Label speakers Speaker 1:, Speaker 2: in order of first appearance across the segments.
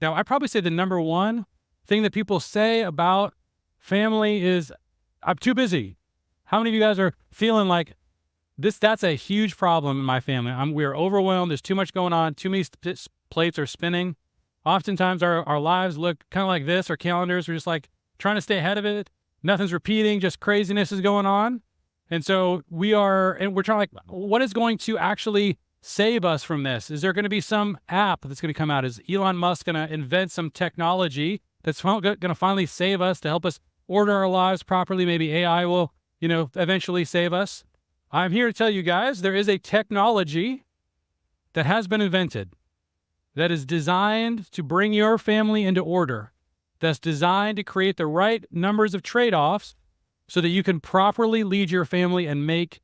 Speaker 1: Now, I'd probably say the number one thing that people say about family is, I'm too busy. How many of you guys are feeling like that's a huge problem in my family? We're overwhelmed. There's too much going on. Too many plates are spinning. Oftentimes our lives look kind of like this. Our calendars are just like trying to stay ahead of it. Nothing's repeating. Just craziness is going on. And so we're trying like, what is going to actually save us from this? Is there going to be some app that's going to come out? Is Elon Musk going to invent some technology that's going to finally save us, to help us order our lives properly? Maybe AI will, eventually save us. I'm here to tell you guys, there is a technology that has been invented that is designed to bring your family into order, that's designed to create the right numbers of trade-offs so that you can properly lead your family and make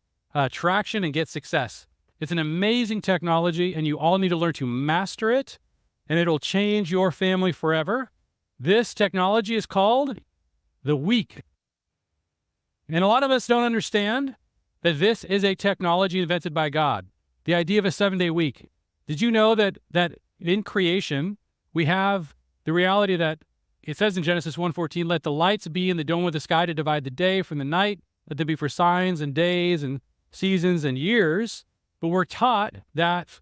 Speaker 1: traction and get success. It's an amazing technology, and you all need to learn to master it, and it'll change your family forever. This technology is called the week. And a lot of us don't understand that this is a technology invented by God. The idea of a 7-day week. Did you know that in creation, we have the reality that it says in Genesis 1:14, let the lights be in the dome of the sky to divide the day from the night. Let them be for signs and days and seasons and years. But we're taught that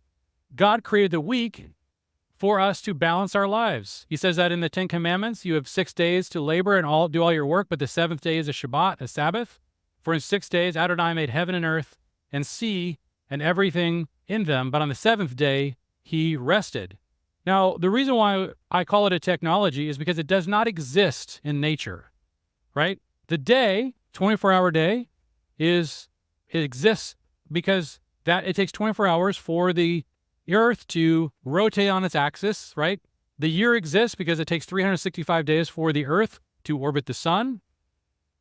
Speaker 1: God created the week for us to balance our lives. He says that in the 10 Commandments, you have 6 days to labor and do all your work, but the 7th day is a Shabbat, a Sabbath. For in 6 days Adonai made heaven and earth and sea and everything in them, but on the 7th day he rested. Now, the reason why I call it a technology is because it does not exist in nature, right? The day, 24-hour day, it exists because it takes 24 hours for the earth to rotate on its axis, right? The year exists because it takes 365 days for the earth to orbit the sun.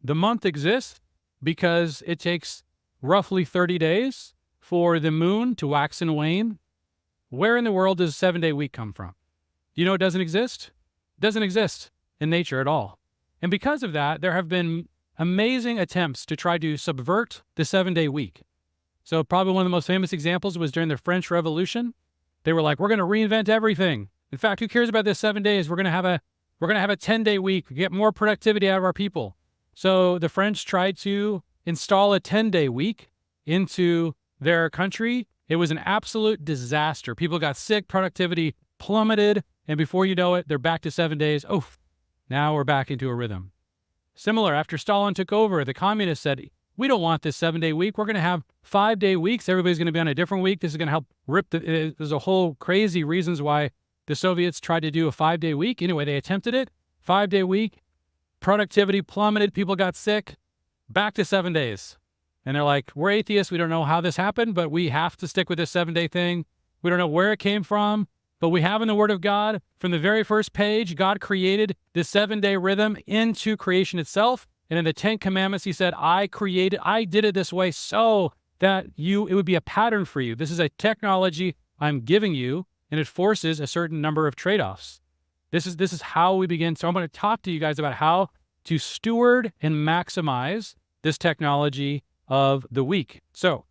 Speaker 1: The month exists because it takes roughly 30 days for the moon to wax and wane. Where in the world does a 7-day week come from? Do you know it doesn't exist? It doesn't exist in nature at all. And because of that, there have been amazing attempts to try to subvert the 7-day week. So probably one of the most famous examples was during the French Revolution. They were like, we're going to reinvent everything. In fact, who cares about this 7 days? We're going to have a 10-day week, get more productivity out of our people. So the French tried to install a 10-day week into their country. It was an absolute disaster. People got sick, productivity plummeted, and before you know it, they're back to 7 days. Oh, now we're back into a rhythm. Similar, after Stalin took over, the communists said, we don't want this 7-day week. We're going to have 5-day weeks. Everybody's going to be on a different week. This is going to help there's a whole crazy reasons why the Soviets tried to do a 5-day week. Anyway, they attempted it. 5-day week. Productivity plummeted. People got sick. Back to 7 days. And they're like, we're atheists. We don't know how this happened, but we have to stick with this 7-day thing. We don't know where it came from, but we have in the Word of God, from the very first page, God created this 7-day rhythm into creation itself. And in the 10 Commandments, he said, I did it this way so that it would be a pattern for you. This is a technology I'm giving you, and it forces a certain number of trade-offs. This is how we begin. So I'm going to talk to you guys about how to steward and maximize this technology of the week. So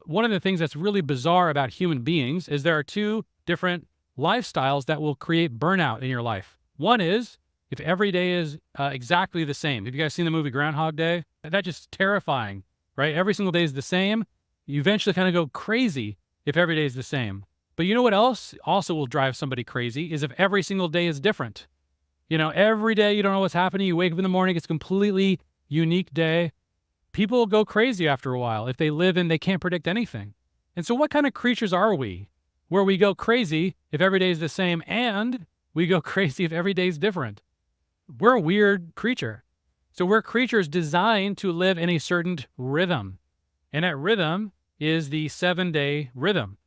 Speaker 1: one of the things that's really bizarre about human beings is there are two different lifestyles that will create burnout in your life. One is if every day is exactly the same. Have you guys seen the movie Groundhog Day? That's just terrifying, right? Every single day is the same. You eventually kind of go crazy if every day is the same. But you know what else also will drive somebody crazy is if every single day is different. Every day you don't know what's happening. You wake up in the morning, it's a completely unique day. People will go crazy after a while if they live and they can't predict anything. And so what kind of creatures are we where we go crazy if every day is the same and we go crazy if every day is different? We're a weird creature. So we're creatures designed to live in a certain rhythm. And that rhythm is the 7-day rhythm.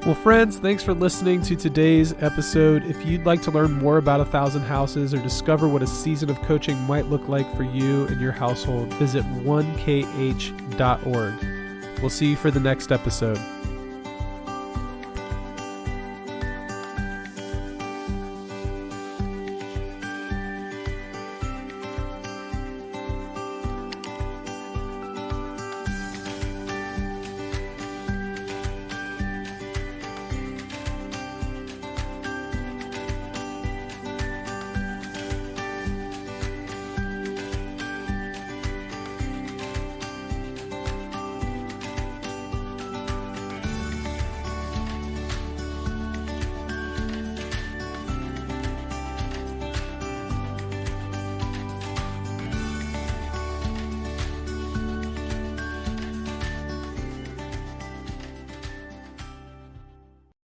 Speaker 2: Well, friends, thanks for listening to today's episode. If you'd like to learn more about 1,000 Houses or discover what a season of coaching might look like for you and your household, visit 1kh.org. We'll see you for the next episode.